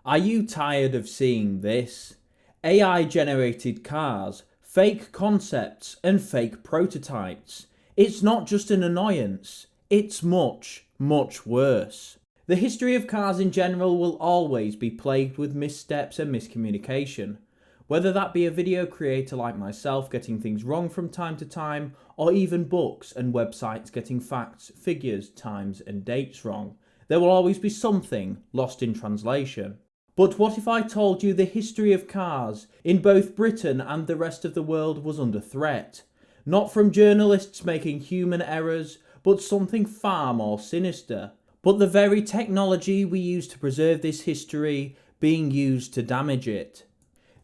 Are you tired of seeing this? AI generated cars, fake concepts and fake prototypes. It's not just an annoyance, it's much, much worse. The history of cars in general will always be plagued with missteps and miscommunication. Whether that be a video creator like myself getting things wrong from time to time, or even books and websites getting facts, figures, times and dates wrong, there will always be something lost in translation. But what if I told you the history of cars in both Britain and the rest of the world was under threat? Not from journalists making human errors, but something far more sinister. But the very technology we use to preserve this history being used to damage it.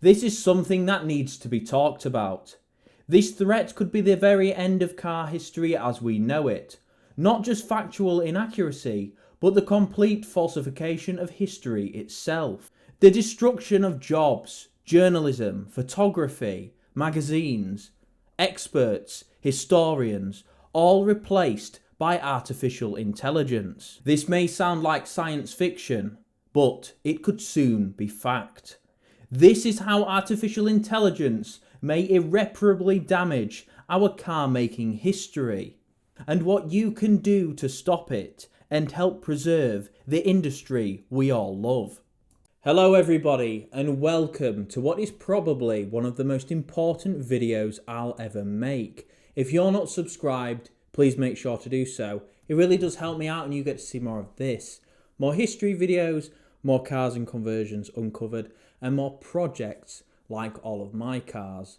This is something that needs to be talked about. This threat could be the very end of car history as we know it. Not just factual inaccuracy, but the complete falsification of history itself. The destruction of jobs, journalism, photography, magazines, experts, historians, all replaced by artificial intelligence. This may sound like science fiction, but it could soon be fact. This is how artificial intelligence may irreparably damage our car-making history, and what you can do to stop it and help preserve the industry we all love. Hello everybody, and welcome to what is probably one of the most important videos I'll ever make. If you're not subscribed, please make sure to do so. It really does help me out and you get to see more of this. More history videos, more cars and conversions uncovered, and more projects like all of my cars.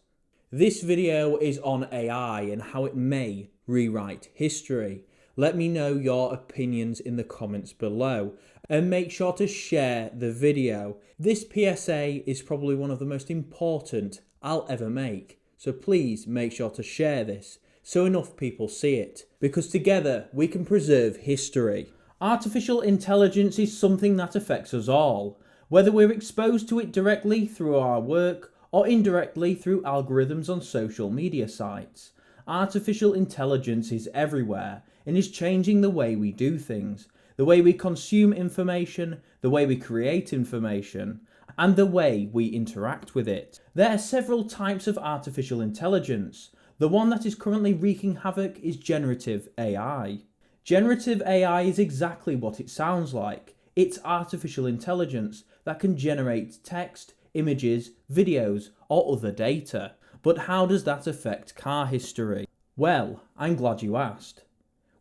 This video is on AI and how it may rewrite history. Let me know your opinions in the comments below and make sure to share the video. This PSA is probably one of the most important I'll ever make, so please make sure to share this so enough people see it, because together we can preserve history. Artificial intelligence is something that affects us all, whether we're exposed to it directly through our work or indirectly through algorithms on social media sites. Artificial intelligence is everywhere and is changing the way we do things, the way we consume information, the way we create information, and the way we interact with it. There are several types of artificial intelligence. The one that is currently wreaking havoc is generative AI. Generative AI is exactly what it sounds like. It's artificial intelligence that can generate text, images, videos, or other data. But how does that affect car history? Well, I'm glad you asked.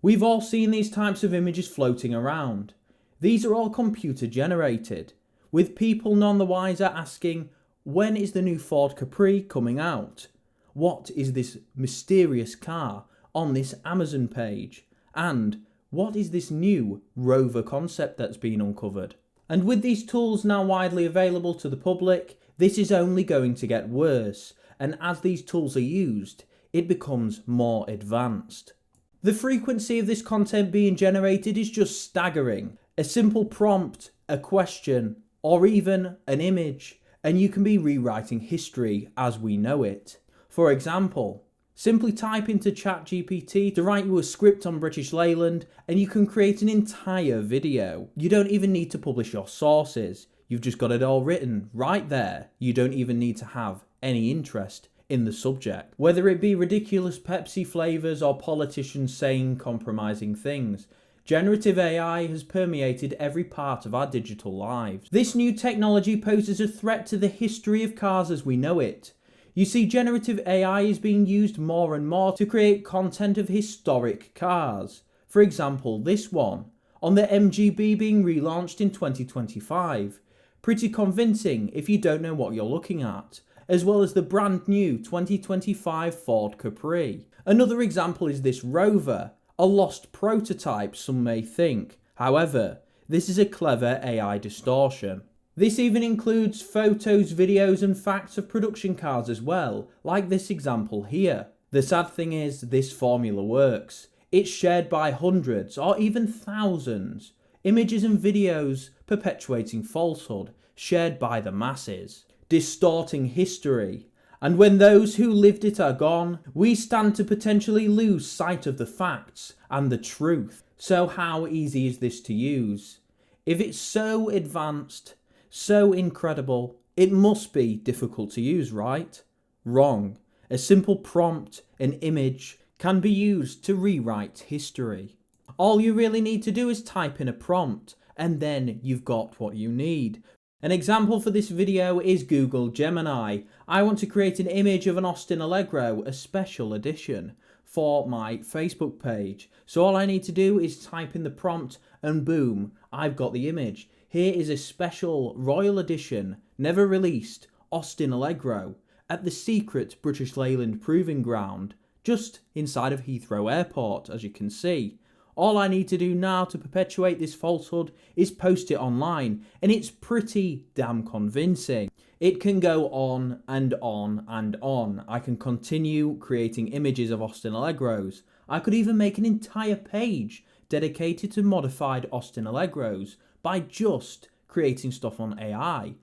We've all seen these types of images floating around. These are all computer generated, with people none the wiser asking, when is the new Ford Capri coming out? What is this mysterious car on this Amazon page? And what is this new Rover concept that's been uncovered? And with these tools now widely available to the public, this is only going to get worse, and as these tools are used, it becomes more advanced. The frequency of this content being generated is just staggering. A simple prompt, a question, or even an image, and you can be rewriting history as we know it. For example, simply type into ChatGPT to write you a script on British Leyland and you can create an entire video. You don't even need to publish your sources. You've just got it all written right there. You don't even need to have any interest in the subject. Whether it be ridiculous Pepsi flavours or politicians saying compromising things, generative AI has permeated every part of our digital lives. This new technology poses a threat to the history of cars as we know it. You see, generative AI is being used more and more to create content of historic cars. For example, this one, on the MGB being relaunched in 2025. Pretty convincing if you don't know what you're looking at, as well as the brand new 2025 Ford Capri. Another example is this Rover, a lost prototype some may think. However, this is a clever AI distortion. This even includes photos, videos and facts of production cars as well, like this example here. The sad thing is, this formula works. It's shared by hundreds or even thousands. Images and videos perpetuating falsehood, shared by the masses. Distorting history. And when those who lived it are gone, we stand to potentially lose sight of the facts and the truth. So how easy is this to use? If it's so advanced, So incredible, it must be difficult to use, right? Wrong. A simple prompt, an image, can be used to rewrite history. All you really need to do is type in a prompt, and then you've got what you need. An example for this video is Google Gemini. I want to create an image of an Austin Allegro, a special edition, for my Facebook page. So all I need to do is type in the prompt and boom, I've got the image. Here is a special Royal Edition, never released, Austin Allegro at the secret British Leyland Proving Ground, just inside of Heathrow Airport, as you can see. All I need to do now to perpetuate this falsehood is post it online, and it's pretty damn convincing. It can go on and on and on. I can continue creating images of Austin Allegros. I could even make an entire page dedicated to modified Austin Allegros by just creating stuff on AI,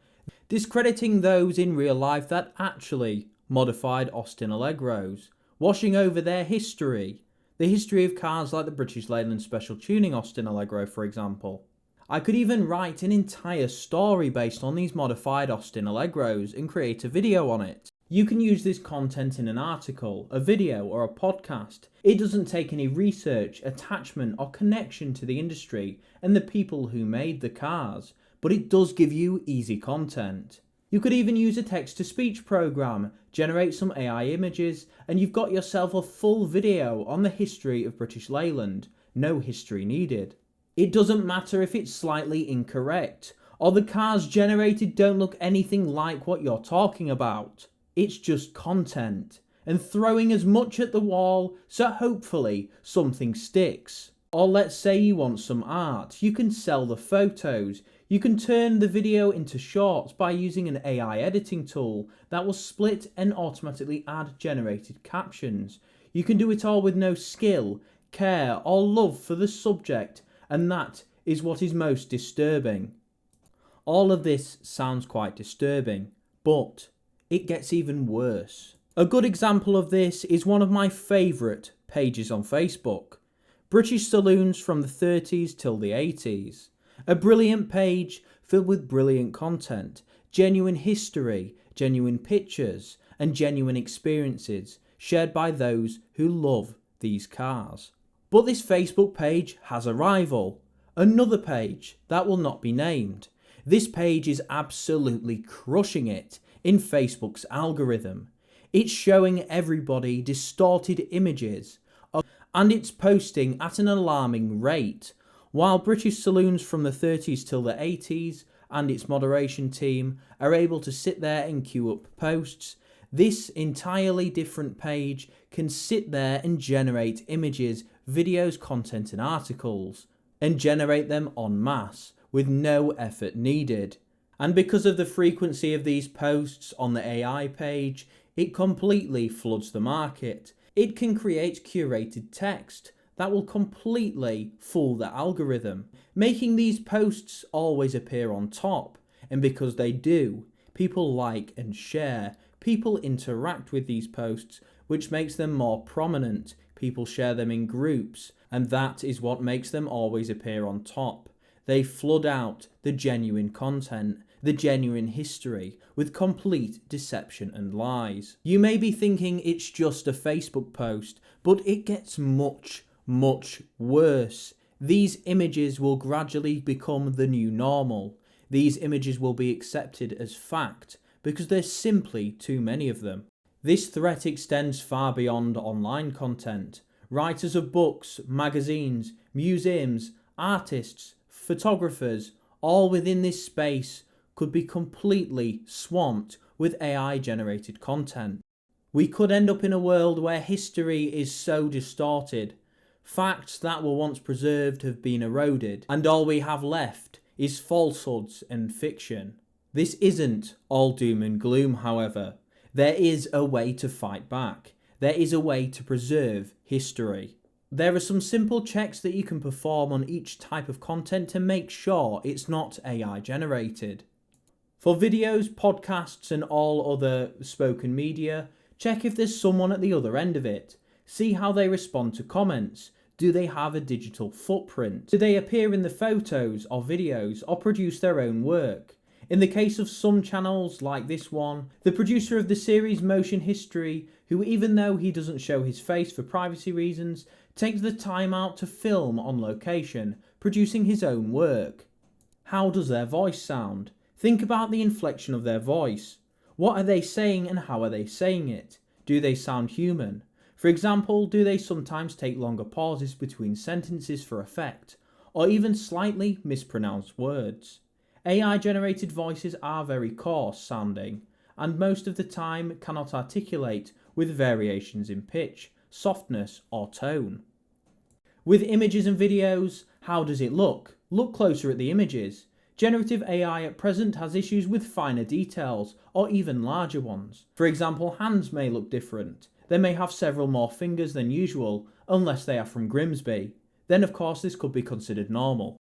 discrediting those in real life that actually modified Austin Allegros, washing over their history. The history of cars like the British Leyland Special Tuning Austin Allegro, for example. I could even write an entire story based on these modified Austin Allegros and create a video on it. You can use this content in an article, a video, or a podcast. It doesn't take any research, attachment, or connection to the industry and the people who made the cars, but it does give you easy content. You could even use a text-to-speech program, generate some AI images, and you've got yourself a full video on the history of British Leyland. No history needed. It doesn't matter if it's slightly incorrect, or the cars generated don't look anything like what you're talking about. It's just content, and throwing as much at the wall so hopefully something sticks. Or let's say you want some art, you can sell the photos. You can turn the video into shorts by using an AI editing tool that will split and automatically add generated captions. You can do it all with no skill, care, or love for the subject, and that is what is most disturbing. All of this sounds quite disturbing, but it gets even worse. A good example of this is one of my favourite pages on Facebook. British saloons from the 30s till the 80s. A brilliant page filled with brilliant content, genuine history, genuine pictures, and genuine experiences shared by those who love these cars. But this Facebook page has a rival, another page that will not be named. This page is absolutely crushing it in Facebook's algorithm. It's showing everybody distorted images, and it's posting at an alarming rate. While British saloons from the 30s till the 80s and its moderation team are able to sit there and queue up posts, this entirely different page can sit there and generate images, videos, content and articles, and generate them en masse with no effort needed. And because of the frequency of these posts on the AI page, it completely floods the market. It can create curated text that will completely fool the algorithm, making these posts always appear on top. And because they do, people like and share, people interact with these posts, which makes them more prominent. People share them in groups, and that is what makes them always appear on top. They flood out the genuine content, the genuine history, with complete deception and lies. You may be thinking it's just a Facebook post, but it gets much worse. These images will gradually become the new normal. These images will be accepted as fact because there's simply too many of them. This threat extends far beyond online content. Writers of books, magazines, museums, artists, photographers, all within this space could be completely swamped with AI-generated content. We could end up in a world where history is so distorted, facts that were once preserved have been eroded, and all we have left is falsehoods and fiction. This isn't all doom and gloom, however. There is a way to fight back. There is a way to preserve history. There are some simple checks that you can perform on each type of content to make sure it's not AI generated. For videos, podcasts and all other spoken media, check if there's someone at the other end of it. See how they respond to comments. Do they have a digital footprint? Do they appear in the photos or videos or produce their own work? In the case of some channels like this one, the producer of the series Motion History, who even though he doesn't show his face for privacy reasons, takes the time out to film on location, producing his own work. How does their voice sound? Think about the inflection of their voice. What are they saying and how are they saying it? Do they sound human? For example, do they sometimes take longer pauses between sentences for effect, or even slightly mispronounce words? AI generated voices are very coarse sounding, and most of the time cannot articulate with variations in pitch, softness, or tone. With images and videos, how does it look? Look closer at the images. Generative AI at present has issues with finer details, or even larger ones. For example, hands may look different. They may have several more fingers than usual, unless they are from Grimsby. Then of course this could be considered normal.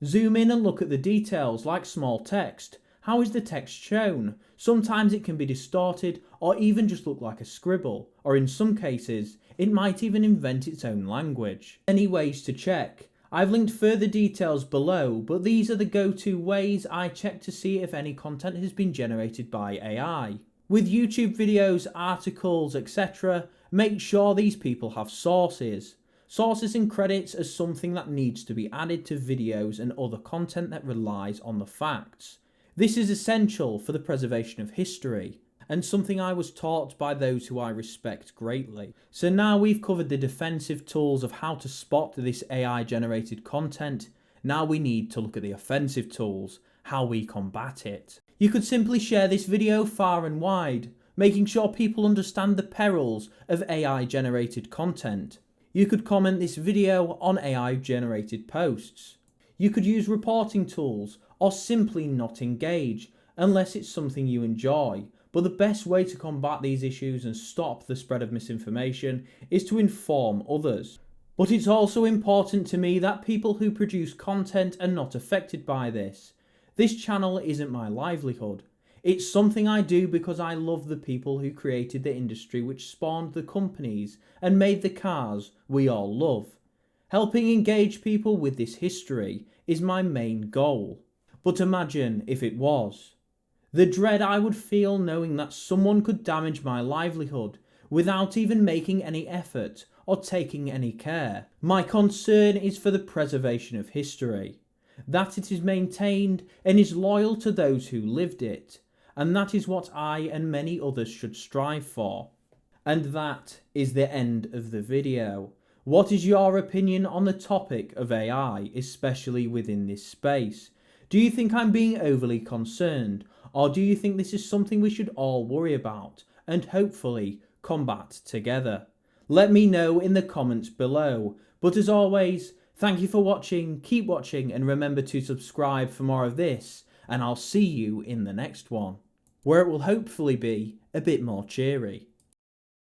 Zoom in and look at the details, like small text. How is the text shown? Sometimes it can be distorted, or even just look like a scribble, or in some cases, it might even invent its own language. Many ways to check. I've linked further details below, but these are the go-to ways I check to see if any content has been generated by AI. With YouTube videos, articles, etc., make sure these people have sources. Sources and credits are something that needs to be added to videos and other content that relies on the facts. This is essential for the preservation of history, and something I was taught by those who I respect greatly. So now we've covered the defensive tools of how to spot this AI generated content, now we need to look at the offensive tools, how we combat it. You could simply share this video far and wide, making sure people understand the perils of AI generated content. You could comment this video on AI generated posts. You could use reporting tools, or simply not engage, unless it's something you enjoy. But the best way to combat these issues and stop the spread of misinformation is to inform others. But it's also important to me that people who produce content are not affected by this. This channel isn't my livelihood. It's something I do because I love the people who created the industry which spawned the companies and made the cars we all love. Helping engage people with this history is my main goal. But imagine if it was. The dread I would feel knowing that someone could damage my livelihood without even making any effort or taking any care. My concern is for the preservation of history, that it is maintained and is loyal to those who lived it, and that is what I and many others should strive for. And that is the end of the video. What is your opinion on the topic of AI, especially within this space? Do you think I'm being overly concerned? Or do you think this is something we should all worry about and hopefully combat together? Let me know in the comments below. But as always, thank you for watching, keep watching, and remember to subscribe for more of this, and I'll see you in the next one, where it will hopefully be a bit more cheery.